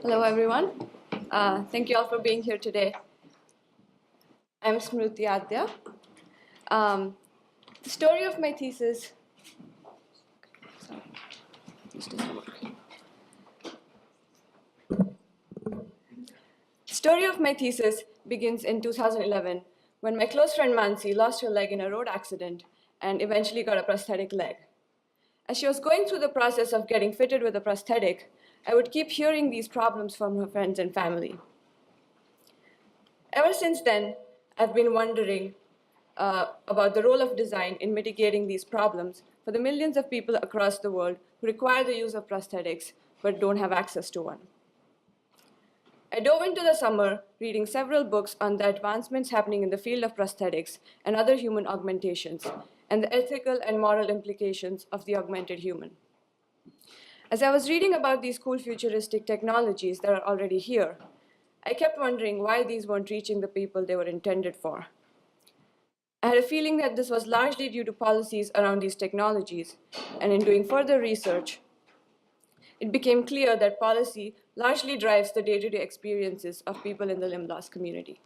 Hello, everyone. Thank you all for being here today. I'm Smruti Adya. The story of my thesis. Sorry, this doesn't work. The story of my thesis begins in 2011 when my close friend Mansi lost her leg in a road accident and eventually got a prosthetic leg. As she was going through the process of getting fitted with a prosthetic, I would keep hearing these problems from her friends and family. Ever since then, I've been wondering about the role of design in mitigating these problems for the millions of people across the world who require the use of prosthetics but don't have access to one. I dove into the summer reading several books on the advancements happening in the field of prosthetics and other human augmentations, and the ethical and moral implications of the augmented human. As I was reading about these cool futuristic technologies that are already here, I kept wondering why these weren't reaching the people they were intended for. I had a feeling that this was largely due to policies around these technologies, and in doing further research, it became clear that policy largely drives the day-to-day experiences of people in the limb loss community.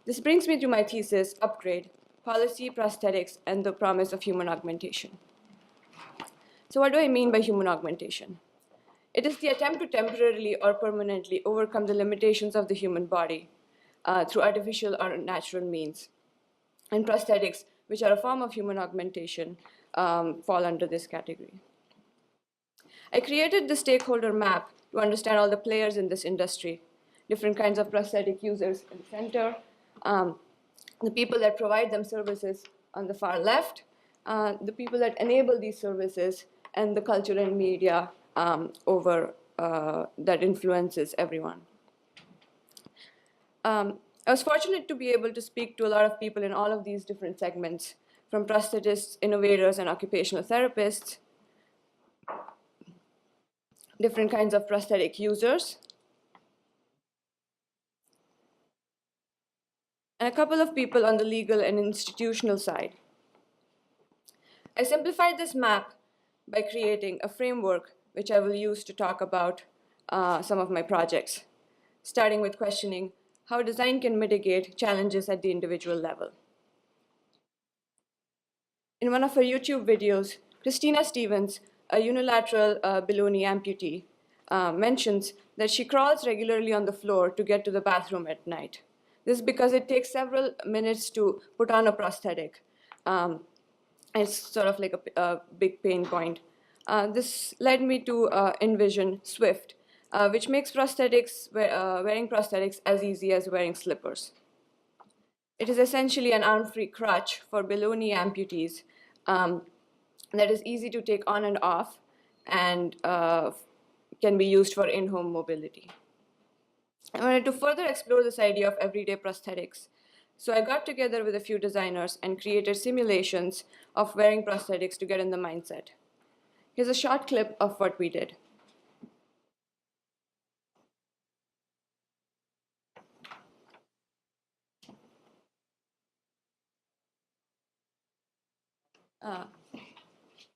This brings me to my thesis, Upgrade, Policy, Prosthetics, and the Promise of Human Augmentation. So what do I mean by human augmentation? It is the attempt to temporarily or permanently overcome the limitations of the human body through artificial or natural means. And prosthetics, which are a form of human augmentation, fall under this category. I created the stakeholder map to understand all the players in this industry, different kinds of prosthetic users in the center, the people that provide them services on the far left, the people that enable these services, and the culture and media that influences everyone. I was fortunate to be able to speak to a lot of people in all of these different segments, from prosthetists, innovators, and occupational therapists, different kinds of prosthetic users, and a couple of people on the legal and institutional side. I simplified this map by creating a framework which I will use to talk about some of my projects, starting with questioning how design can mitigate challenges at the individual level. In one of her YouTube videos, Christina Stevens, a unilateral below-knee amputee, mentions that she crawls regularly on the floor to get to the bathroom at night. This is because it takes several minutes to put on a prosthetic. It's sort of like a big pain point. This led me to envision Swift, which makes wearing prosthetics as easy as wearing slippers. It is essentially an arm-free crutch for below-knee amputees that is easy to take on and off and can be used for in-home mobility. I wanted to further explore this idea of everyday prosthetics. So I got together with a few designers and created simulations of wearing prosthetics to get in the mindset. Here's a short clip of what we did.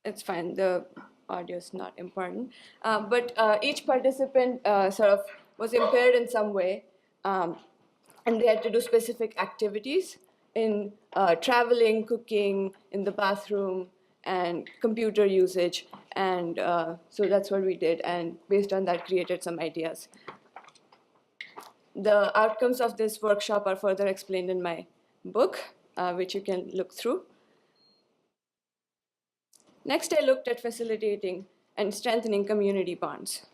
It's fine, the audio is not important. But each participant sort of was impaired in some way, and they had to do specific activities in traveling, cooking, in the bathroom, and computer usage. And so that's what we did, and based on that, created some ideas. The outcomes of this workshop are further explained in my book, which you can look through. Next, I looked at facilitating and strengthening community bonds.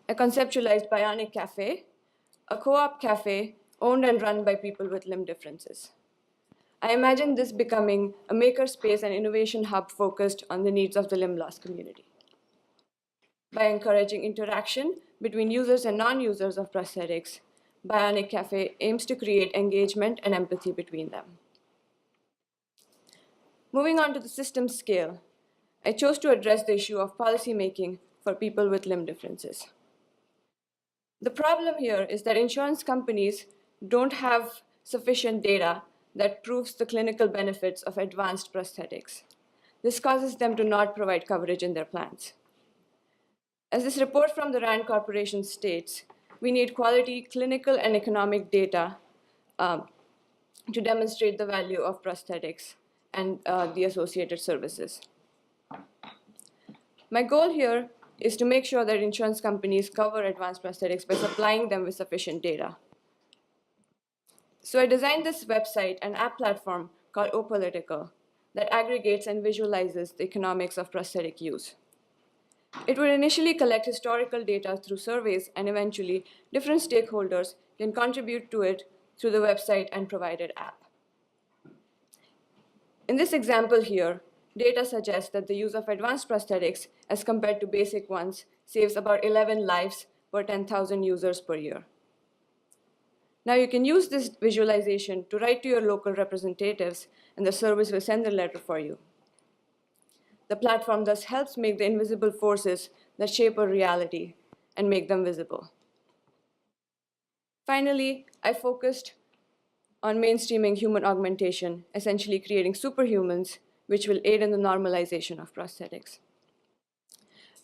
I conceptualized Bionic Cafe, a co-op cafe owned and run by people with limb differences. I imagined this becoming a makerspace and innovation hub focused on the needs of the limb loss community. By encouraging interaction between users and non-users of prosthetics, Bionic Cafe aims to create engagement and empathy between them. Moving on to the system scale, I chose to address the issue of policymaking for people with limb differences. The problem here is that insurance companies don't have sufficient data that proves the clinical benefits of advanced prosthetics. This causes them to not provide coverage in their plans. As this report from the RAND Corporation states, we need quality clinical and economic data to demonstrate the value of prosthetics and the associated services. My goal here is to make sure that insurance companies cover advanced prosthetics by supplying them with sufficient data. So I designed this website and app platform called Opolitical that aggregates and visualizes the economics of prosthetic use. It would initially collect historical data through surveys, and eventually different stakeholders can contribute to it through the website and provided app. In this example here, data suggests that the use of advanced prosthetics as compared to basic ones saves about 11 lives per 10,000 users per year. Now you can use this visualization to write to your local representatives, and the service will send the letter for you. The platform thus helps make the invisible forces that shape our reality and make them visible. Finally, I focused on mainstreaming human augmentation, essentially creating superhumans, which will aid in the normalization of prosthetics.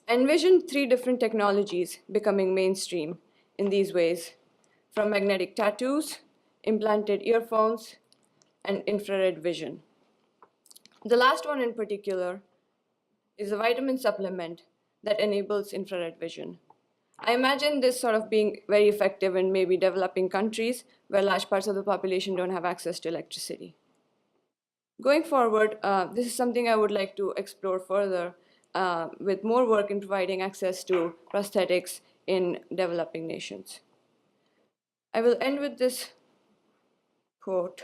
I envisioned 3 different technologies becoming mainstream in these ways, from magnetic tattoos, implanted earphones, and infrared vision. The last one in particular is a vitamin supplement that enables infrared vision. I imagine this sort of being very effective in maybe developing countries where large parts of the population don't have access to electricity. Going forward, this is something I would like to explore further with more work in providing access to prosthetics in developing nations. I will end with this quote,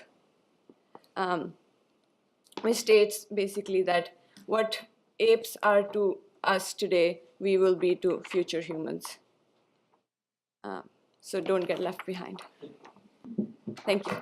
which states basically that what apes are to us today, we will be to future humans. So don't get left behind. Thank you.